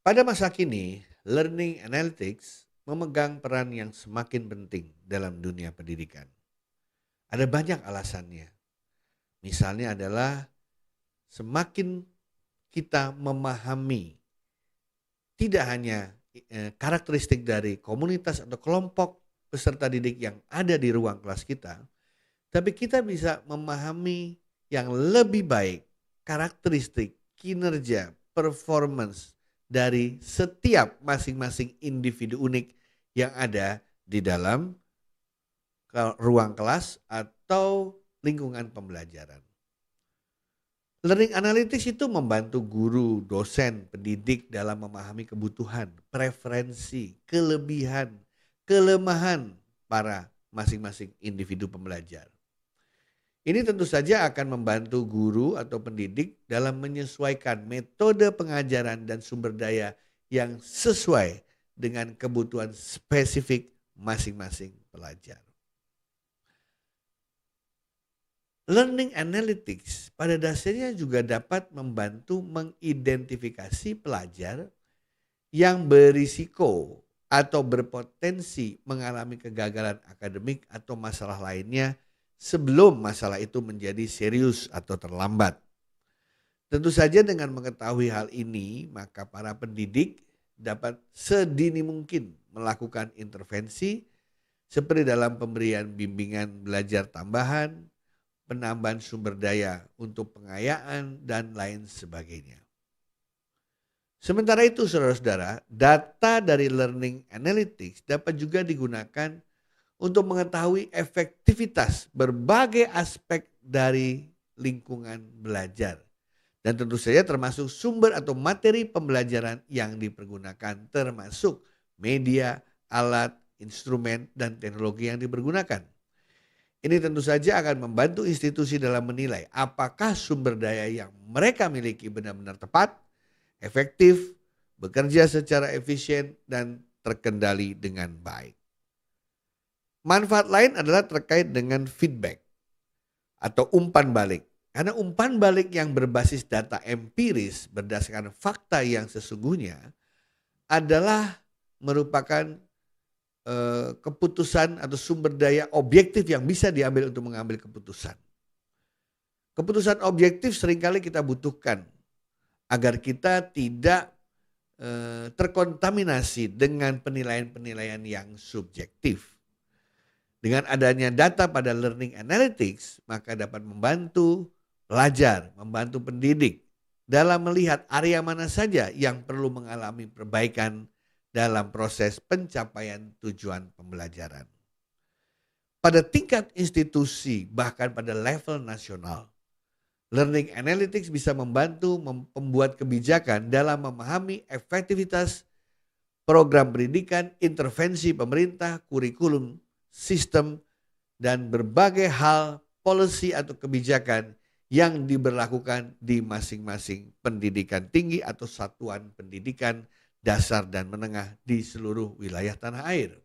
Pada masa kini, learning analytics memegang peran yang semakin penting dalam dunia pendidikan. Ada banyak alasannya. Misalnya adalah semakin kita memahami tidak hanya karakteristik dari komunitas atau kelompok peserta didik yang ada di ruang kelas kita, tapi kita bisa memahami yang lebih baik karakteristik, kinerja, performance dari setiap masing-masing individu unik yang ada di dalam ruang kelas atau lingkungan pembelajaran. Learning analytics itu membantu guru, dosen, pendidik dalam memahami kebutuhan, preferensi, kelebihan, kelemahan para masing-masing individu pembelajar. Ini tentu saja akan membantu guru atau pendidik dalam menyesuaikan metode pengajaran dan sumber daya yang sesuai dengan kebutuhan spesifik masing-masing pelajar. Learning analytics pada dasarnya juga dapat membantu mengidentifikasi pelajar yang berisiko atau berpotensi mengalami kegagalan akademik atau masalah lainnya sebelum masalah itu menjadi serius atau terlambat. Tentu saja dengan mengetahui hal ini, maka para pendidik dapat sedini mungkin melakukan intervensi seperti dalam pemberian bimbingan belajar tambahan, penambahan sumber daya untuk pengayaan, dan lain sebagainya. Sementara itu saudara-saudara, data dari learning analytics dapat juga digunakan untuk mengetahui efektivitas berbagai aspek dari lingkungan belajar. Dan tentu saja termasuk sumber atau materi pembelajaran yang dipergunakan, termasuk media, alat, instrumen, dan teknologi yang dipergunakan. Ini tentu saja akan membantu institusi dalam menilai apakah sumber daya yang mereka miliki benar-benar tepat, efektif, bekerja secara efisien, dan terkendali dengan baik. Manfaat lain adalah terkait dengan feedback atau umpan balik. Karena umpan balik yang berbasis data empiris berdasarkan fakta yang sesungguhnya adalah merupakan keputusan atau sumber daya objektif yang bisa diambil untuk mengambil keputusan. Keputusan objektif seringkali kita butuhkan agar kita tidak terkontaminasi dengan penilaian-penilaian yang subjektif. Dengan adanya data pada learning analytics, maka dapat membantu pelajar, membantu pendidik dalam melihat area mana saja yang perlu mengalami perbaikan dalam proses pencapaian tujuan pembelajaran. Pada tingkat institusi, bahkan pada level nasional, learning analytics bisa membantu membuat kebijakan dalam memahami efektivitas program pendidikan, intervensi pemerintah, kurikulum, sistem, dan berbagai hal policy atau kebijakan yang diberlakukan di masing-masing pendidikan tinggi atau satuan pendidikan dasar dan menengah di seluruh wilayah tanah air.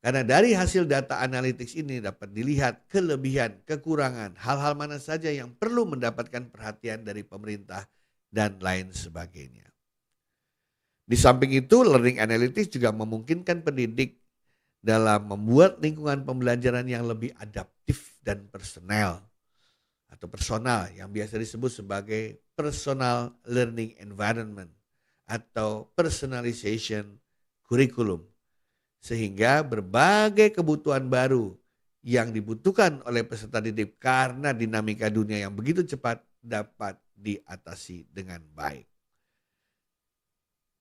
Karena dari hasil data analytics ini dapat dilihat kelebihan, kekurangan, hal-hal mana saja yang perlu mendapatkan perhatian dari pemerintah dan lain sebagainya. Di samping itu, learning analytics juga memungkinkan pendidik dalam membuat lingkungan pembelajaran yang lebih adaptif dan personal yang biasa disebut sebagai personal learning environment atau personalization curriculum, sehingga berbagai kebutuhan baru yang dibutuhkan oleh peserta didik karena dinamika dunia yang begitu cepat dapat diatasi dengan baik.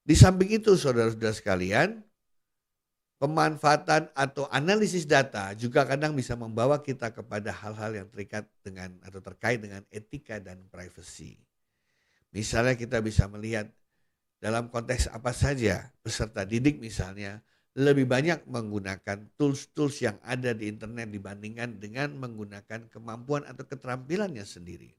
Di samping itu saudara-saudara sekalian, pemanfaatan atau analisis data juga kadang bisa membawa kita kepada hal-hal yang terikat dengan atau terkait dengan etika dan privasi. Misalnya kita bisa melihat dalam konteks apa saja peserta didik misalnya lebih banyak menggunakan tools-tools yang ada di internet dibandingkan dengan menggunakan kemampuan atau keterampilannya sendiri.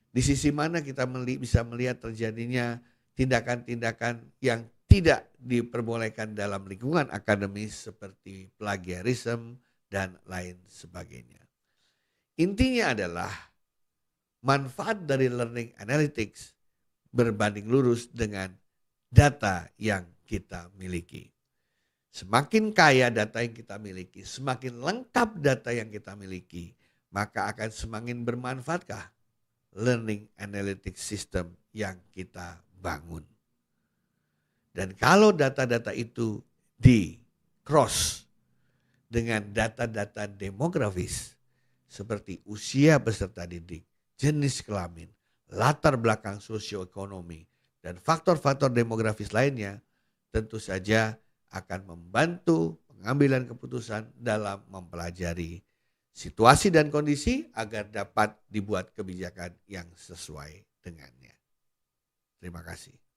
Di sisi mana kita bisa melihat terjadinya tindakan-tindakan yang tidak diperbolehkan dalam lingkungan akademis seperti plagiarisme dan lain sebagainya. Intinya adalah manfaat dari learning analytics berbanding lurus dengan data yang kita miliki. Semakin kaya data yang kita miliki, semakin lengkap data yang kita miliki, maka akan semakin bermanfaatkah learning analytics system yang kita bangun. Dan kalau data-data itu di cross dengan data-data demografis seperti usia peserta didik, jenis kelamin, latar belakang sosioekonomi, dan faktor-faktor demografis lainnya, tentu saja akan membantu pengambilan keputusan dalam mempelajari situasi dan kondisi agar dapat dibuat kebijakan yang sesuai dengannya. Terima kasih.